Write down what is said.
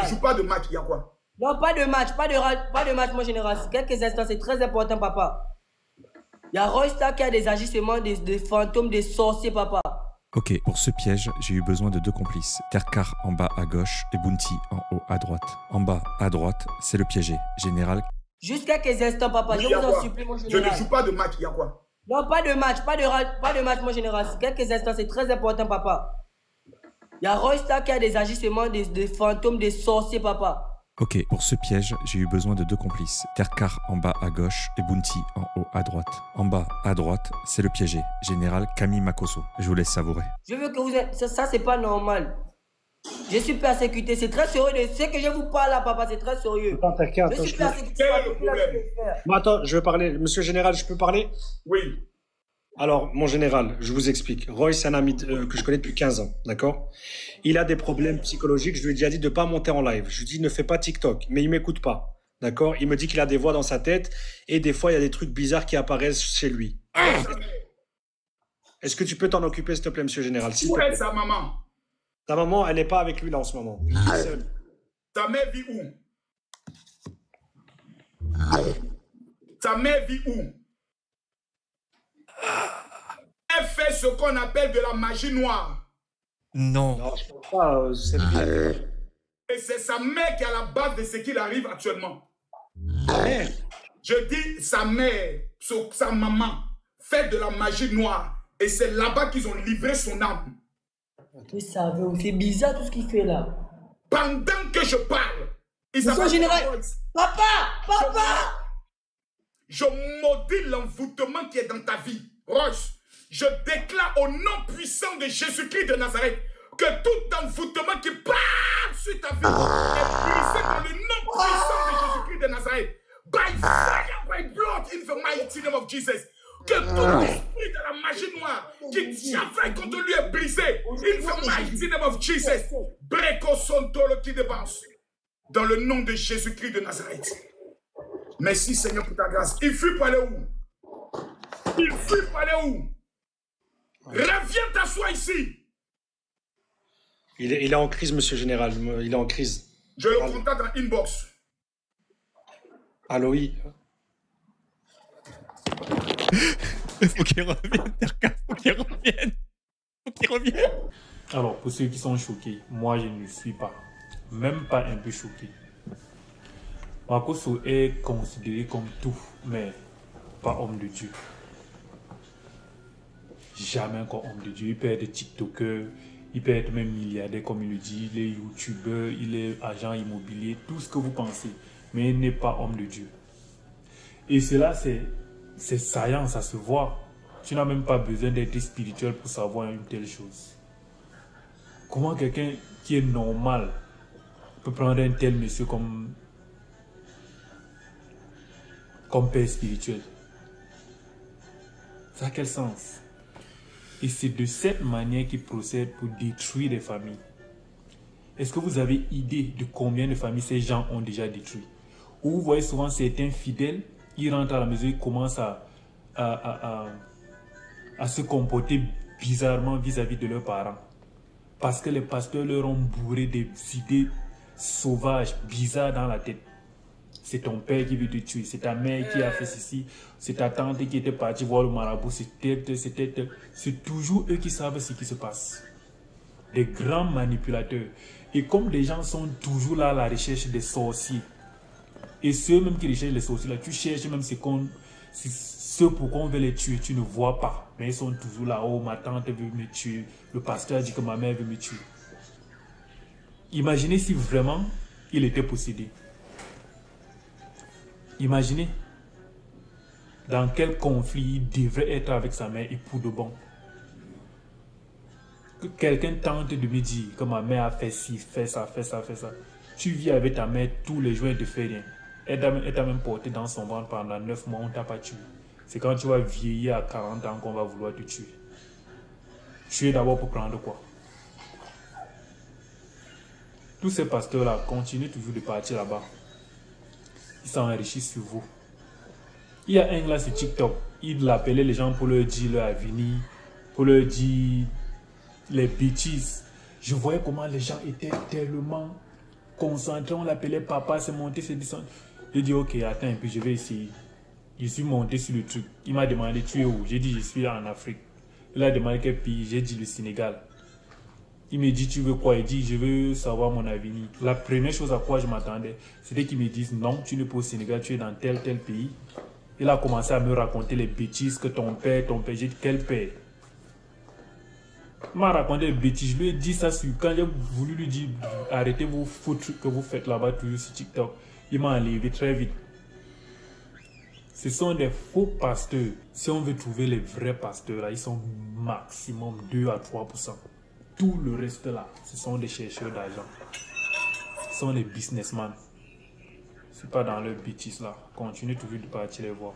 joue pas de match, il y a quoi? Non, pas de match, pas de match, mon général. Quelques instants, c'est très important, papa. Il y a Roystar qui a des agissements, des fantômes, des sorciers, papa. Ok, pour ce piège, j'ai eu besoin de 2 complices. Terkar en bas à gauche et Bounty en haut à droite. En bas à droite, c'est le piégé. Général. Juste quelques instants, papa. Oui, Je vous en supplie, mon général. Je ne joue pas de match, il y a quoi? Non, pas de match, pas de match, mon général. Quelques instants, c'est très important, papa. Il y a Roystar qui a des agissements, des fantômes, des sorciers, papa. Ok, pour ce piège, j'ai eu besoin de 2 complices. Terkar en bas à gauche et Bounty en haut à droite. En bas à droite, c'est le piégé. Général Camille Makosso. Je vous laisse savourer. Je veux que vous êtes... Ça, c'est pas normal. Je suis persécuté. C'est très sérieux. Ce que je vous parle là, papa, c'est très sérieux. Attends, t'inquiète. Je suis persécuté. Quel est le problème? Bon, attends, je veux parler. Monsieur le général, je peux parler? Oui. Alors, mon général, je vous explique. Roy, c'est un ami que je connais depuis 15 ans, d'accord? Il a des problèmes psychologiques. Je lui ai déjà dit de ne pas monter en live. Je lui ai dit ne fais pas TikTok, mais il m'écoute pas, d'accord? Il me dit qu'il a des voix dans sa tête et des fois, il y a des trucs bizarres qui apparaissent chez lui. Est-ce que tu peux t'en occuper, s'il te plaît, monsieur le général? Où est sa maman? Ta maman, elle n'est pas avec lui là en ce moment. Il est seul. Ta mère vit où? Ta mère vit où? Elle fait ce qu'on appelle de la magie noire. Non. Non, je ne pense pas. Et c'est sa mère qui est à la base de ce qu'il arrive actuellement. Mère. Je dis sa mère, sa maman, fait de la magie noire. Et c'est là-bas qu'ils ont livré son âme. Vous savez, c'est bizarre tout ce qu'il fait là. Pendant que je parle, il Monsieur s'appelle général. Papa! Je maudis l'envoûtement qui est dans ta vie. Roche, je déclare au nom puissant de Jésus-Christ de Nazareth que tout envoûtement qui part sur ta vie est brisé dans le nom puissant de Jésus-Christ de Nazareth. By fire, by blood, in the mighty name of Jesus. Que tout esprit de la magie noire qui travaille contre lui est brisé. In the mighty name of Jesus. Breco son tolo qui dépense. Dans le nom de Jésus-Christ de Nazareth. Merci Seigneur pour ta grâce. Il fuit pour aller où? Il fuit pour aller où? Reviens t'asseoir ici. Il est en crise, monsieur le général. Il est en crise. Je le contacte en inbox. Allô, oui. Il faut qu'il revienne, Terkar. Faut qu'il revienne. Faut qu'il revienne. Alors, pour ceux qui sont choqués, moi je ne suis pas. Même pas un peu choqué. Makosso est considéré comme tout, mais pas homme de Dieu. Jamais encore homme de Dieu. Il peut être TikToker, il peut être même milliardaire comme il le dit, il est YouTuber, il est agent immobilier, tout ce que vous pensez, mais il n'est pas homme de Dieu. Et cela, c'est saillant, ça se voit. Tu n'as même pas besoin d'être spirituel pour savoir une telle chose. Comment quelqu'un qui est normal peut prendre un tel monsieur comme père spirituel? Ça a quel sens? Et c'est de cette manière qu'il procède pour détruire les familles. Est-ce que vous avez idée de combien de familles ces gens ont déjà détruit? Ou vous voyez souvent certains fidèles, ils rentrent à la maison, ils commencent à se comporter bizarrement vis-à-vis de leurs parents. Parce que les pasteurs leur ont bourré des idées sauvages, bizarres dans la tête. C'est ton père qui veut te tuer, c'est ta mère qui a fait ceci, c'est ta tante qui était partie voir le marabout, c'est toujours eux qui savent ce qui se passe. Des grands manipulateurs. Et comme des gens sont toujours là à la recherche des sorciers, et ceux même qui recherchent les sorciers, là, tu cherches même ceux pourquoi on veut les tuer, tu ne vois pas. Mais ils sont toujours là, oh ma tante veut me tuer, le pasteur dit que ma mère veut me tuer. Imaginez si vraiment il était possédé. Imaginez dans quel conflit il devrait être avec sa mère et pour de bon. Que quelqu'un tente de me dire que ma mère a fait ci, fait ça, fait ça, fait ça. Tu vis avec ta mère tous les jours et ne te fait rien. Elle t'a même porté dans son ventre pendant 9 mois, on ne t'a pas tué. C'est quand tu vas vieillir à 40 ans qu'on va vouloir te tuer. Tuer d'abord pour prendre quoi? Tous ces pasteurs-là continuent toujours de partir là-bas. Ils s'enrichissent sur vous. Il y a un là sur TikTok, il appelait les gens pour leur dire leur avenir, pour leur dire les bêtises. Je voyais comment les gens étaient tellement concentré, on l'appelait papa, c'est monté, c'est descendu. J'ai dit, ok, attends un peu, je vais essayer. Je suis monté sur le truc. Il m'a demandé, tu es où? J'ai dit, je suis en Afrique. Il a demandé quel pays? J'ai dit, le Sénégal. Il me dit, tu veux quoi? Il dit, je veux savoir mon avenir. La première chose à quoi je m'attendais, c'était qu'il me dise, non, tu n'es pas au Sénégal, tu es dans tel pays. Il a commencé à me raconter les bêtises que ton père, j'ai dit, quel père? Il m'a raconté les bêtises. Je lui ai dit ça quand j'ai voulu lui dire, arrêtez vos faux trucs que vous faites là-bas, toujours sur TikTok. Il m'a enlevé très vite. Ce sont des faux pasteurs. Si on veut trouver les vrais pasteurs, là, ils sont maximum 2 à 3%. Tout le reste là, ce sont des chercheurs d'argent. Ce sont des businessmen. C'est pas dans leur bêtises là. Continue toujours de partir les voir.